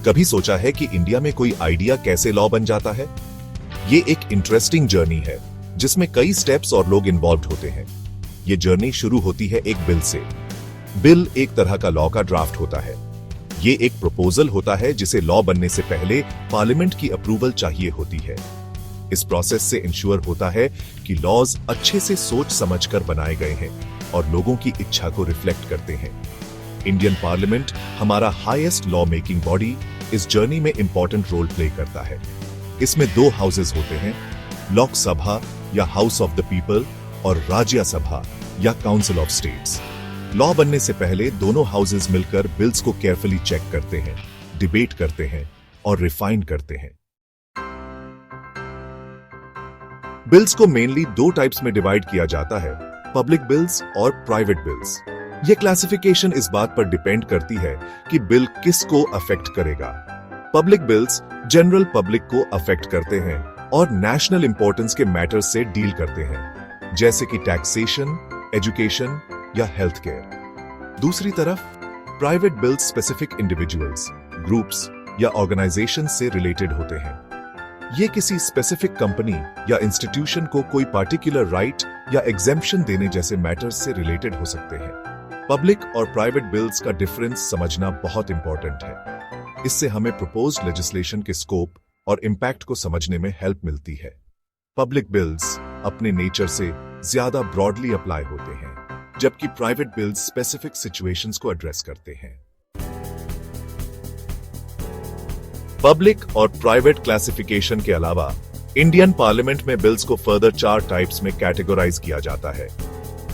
कभी सोचा है कि इंडिया में कोई आइडिया कैसे लॉ बन जाता है? ये एक इंटरेस्टिंग जर्नी है जिसमें कई स्टेप्स और लोग इन्वॉल्व होते हैं। ये जर्नी शुरू होती है एक बिल से। बिल एक तरह का लॉ का ड्राफ्ट होता है। ये एक प्रपोजल होता है जिसे लॉ बनने से पहले पार्लियामेंट की अप्रूवल चाहिए होती है। इस प्रोसेस से इंश्योर होता है कि लॉज अच्छे से सोच समझकर बनाए गए हैं और लोगों की इच्छा को रिफ्लेक्ट करते हैं। इंडियन पार्लियामेंट, हमारा हाईएस्ट लॉ मेकिंग बॉडी, इस जर्नी में इंपॉर्टेंट रोल प्ले करता है। इसमें दो हाउसेस होते हैं, लोकसभा या हाउस ऑफ द पीपल और राज्यसभा या काउंसिल ऑफ स्टेट्स। लॉ बनने से पहले दोनों हाउसेस मिलकर बिल्स को केयरफुली चेक करते हैं, डिबेट करते हैं और रिफाइन करते हैं। बिल्स को मेनली दो टाइप्स में डिवाइड किया जाता है, पब्लिक बिल्स और प्राइवेट बिल्स। यह क्लासिफिकेशन इस बात पर डिपेंड करती है कि बिल किसको अफेक्ट करेगा। पब्लिक बिल्स जनरल पब्लिक को अफेक्ट करते हैं और नेशनल इंपॉर्टेंस के मैटर्स से डील करते हैं, जैसे कि टैक्सेशन, एजुकेशन या हेल्थ केयर। दूसरी तरफ private bills specific individuals, groups या ऑर्गेनाइजेशन से रिलेटेड होते हैं। ये किसी स्पेसिफिक कंपनी या इंस्टीट्यूशन को कोई पार्टिकुलर राइट या एग्जेम्पशन देने जैसे मैटर्स से रिलेटेड हो सकते हैं। पब्लिक और प्राइवेट बिल्स का डिफरेंस समझना बहुत इंपॉर्टेंट है। इससे हमें प्रपोज्ड लेजिस्लेशन के स्कोप और इम्पैक्ट को समझने में हेल्प मिलती है। पब्लिक बिल्स अपने नेचर से ज्यादा ब्रॉडली अप्लाई होते हैं, जबकि प्राइवेट बिल्स स्पेसिफिक सिचुएशंस को एड्रेस करते हैं। पब्लिक और प्राइवेट क्लासिफिकेशन के अलावा इंडियन पार्लियामेंट में बिल्स को फर्दर 4 टाइप्स में कैटेगराइज किया जाता है: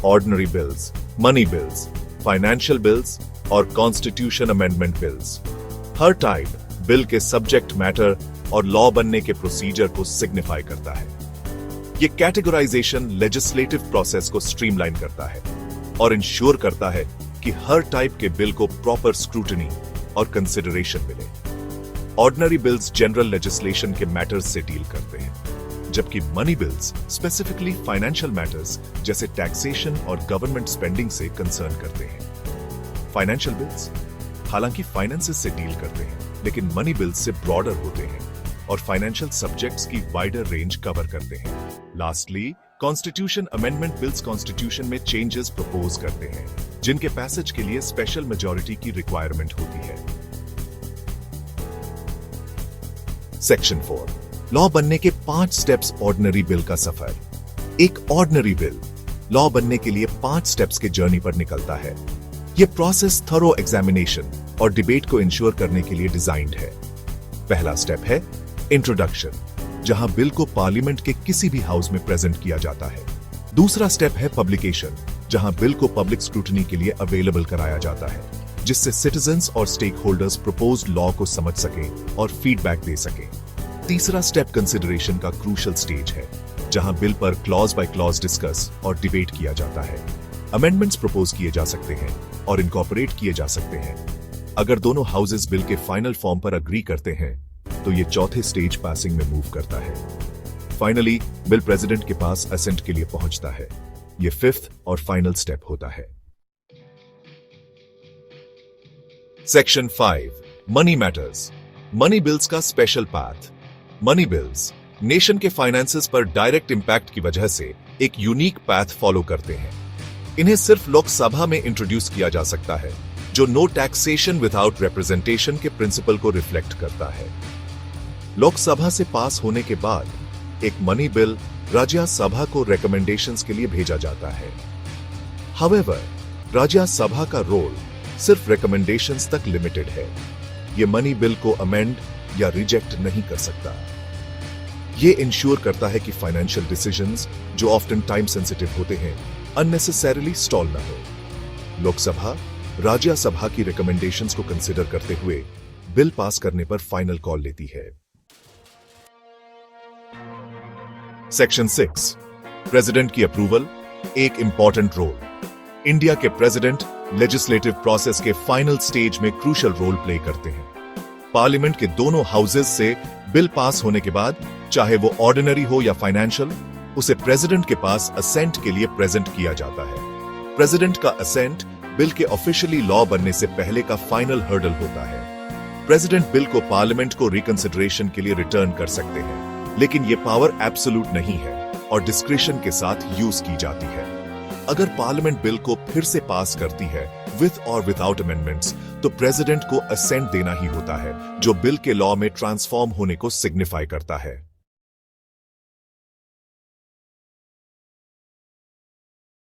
ordinary bills, money bills, financial bills और कॉन्स्टिट्यूशन अमेंडमेंट बिल्स। हर टाइप बिल के सब्जेक्ट मैटर और लॉ बनने के प्रोसीजर को सिग्निफाई करता है। ये कैटेगराइजेशन लेजिस्लेटिव प्रोसेस को स्ट्रीमलाइन करता है और इंश्योर करता है कि हर टाइप के बिल को प्रॉपर स्क्रूटनी और कंसिडरेशन मिले। ऑर्डिनरी बिल्स जनरल लेजिस्लेशन के मैटर्स से डील करते हैं, जबकि money bills specifically financial matters जैसे टैक्सेशन और गवर्नमेंट स्पेंडिंग से कंसर्न करते हैं। फाइनेंशियल बिल्स हालांकि फाइनेंसेस से डील करते हैं, लेकिन मनी बिल्स से ब्रॉडर होते हैं और फाइनेंशियल सब्जेक्ट्स की वाइडर रेंज कवर करते हैं। Lastly, constitution amendment bills constitution में चेंजेस प्रपोज करते हैं, जिनके पैसेज के लिए स्पेशल मेजॉरिटी की रिक्वायरमेंट होती है। सेक्शन 4, लॉ बनने के 5 स्टेप्स ऑर्डिनरी बिल का सफर। एक ऑर्डिनरी बिल लॉ बनने के लिए 5 स्टेप्स के जर्नी पर निकलता है। यह प्रोसेस थरो एग्जामिनेशन और डिबेट को इंश्योर करने के लिए डिजाइंड है। पहला स्टेप है इंट्रोडक्शन, जहां बिल को पार्लियामेंट के किसी भी हाउस में प्रेजेंट किया जाता है। दूसरा स्टेप है पब्लिकेशन, जहां बिल को पब्लिक स्क्रूटनी के लिए अवेलेबल कराया जाता है, जिससे सिटीजंस और स्टेक होल्डर्स प्रपोज्ड लॉ को समझ सकें और फीडबैक दे सकें। तीसरा स्टेप कंसिडरेशन का क्रूशियल स्टेज है, जहां बिल पर क्लॉज बाय क्लॉज डिस्कस और डिबेट किया जाता है। अमेंडमेंट्स प्रपोज किए जा सकते हैं और इनकॉर्पोरेट किए जा सकते हैं। अगर दोनों हाउसेस बिल के फाइनल फॉर्म पर अग्री करते हैं तो ये चौथे स्टेज पासिंग में मूव करता है। फाइनली बिल प्रेसिडेंट के पास असेंट के लिए पहुंचता है। ये 5th और फाइनल स्टेप होता है। Section 5, money matters. Money bills का special path. Money bills nation के फाइनेंसेस पर डायरेक्ट इंपैक्ट की वजह से एक यूनिक पाथ फॉलो करते हैं। इन्हें सिर्फ लोकसभा में इंट्रोड्यूस किया जा सकता है, जो नो टैक्सेशन विदाउट रिप्रेजेंटेशन के प्रिंसिपल को रिफ्लेक्ट करता है। लोकसभा से पास होने के बाद एक मनी बिल राज्यसभा को रिकमेंडेशंस के लिए भेजा जाता है। हाउएवर, राज्यसभा का रोल सिर्फ रिकमेंडेशंस तक लिमिटेड है। यह मनी बिल को अमेंड या रिजेक्ट नहीं कर सकता। यह इंश्योर करता है कि फाइनेंशियल डिसीजंस, जो ऑफ्टन टाइम सेंसिटिव होते हैं, अननेसेसरीली स्टॉल न हो। लोकसभा राज्यसभा की रिकमेंडेशंस को कंसीडर करते हुए बिल पास करने पर फाइनल कॉल लेती है। सेक्शन 6, प्रेसिडेंट की अप्रूवल, एक इंपॉर्टेंट रोल। इंडिया के प्रेसिडेंट लेजिस्लेटिव प्रोसेस के फाइनल स्टेज में क्रूशियल रोल प्ले करते हैं। पार्लियामेंट के दोनों हाउसेस से बिल पास होने के बाद, चाहे वो ऑर्डिनरी हो या फाइनेंशियल, उसे प्रेसिडेंट के पास असेंट के लिए प्रेजेंट किया जाता है। प्रेसिडेंट का असेंट बिल के ऑफिशियली लॉ बनने से पहले का फाइनल हर्डल होता है। प्रेसिडेंट बिल को पार्लियामेंट को रिकंसिडरेशन के लिए रिटर्न कर सकते हैं, लेकिन ये पावर एब्सोल्यूट नहीं है और डिस्क्रिशन के साथ यूज की जाती है। अगर पार्लियामेंट बिल को फिर से पास करती है विथ और विदाउट अमेंडमेंट्स, तो प्रेसिडेंट को असेंट देना ही होता है, जो बिल के लॉ में ट्रांसफॉर्म होने को सिग्निफाई करता है।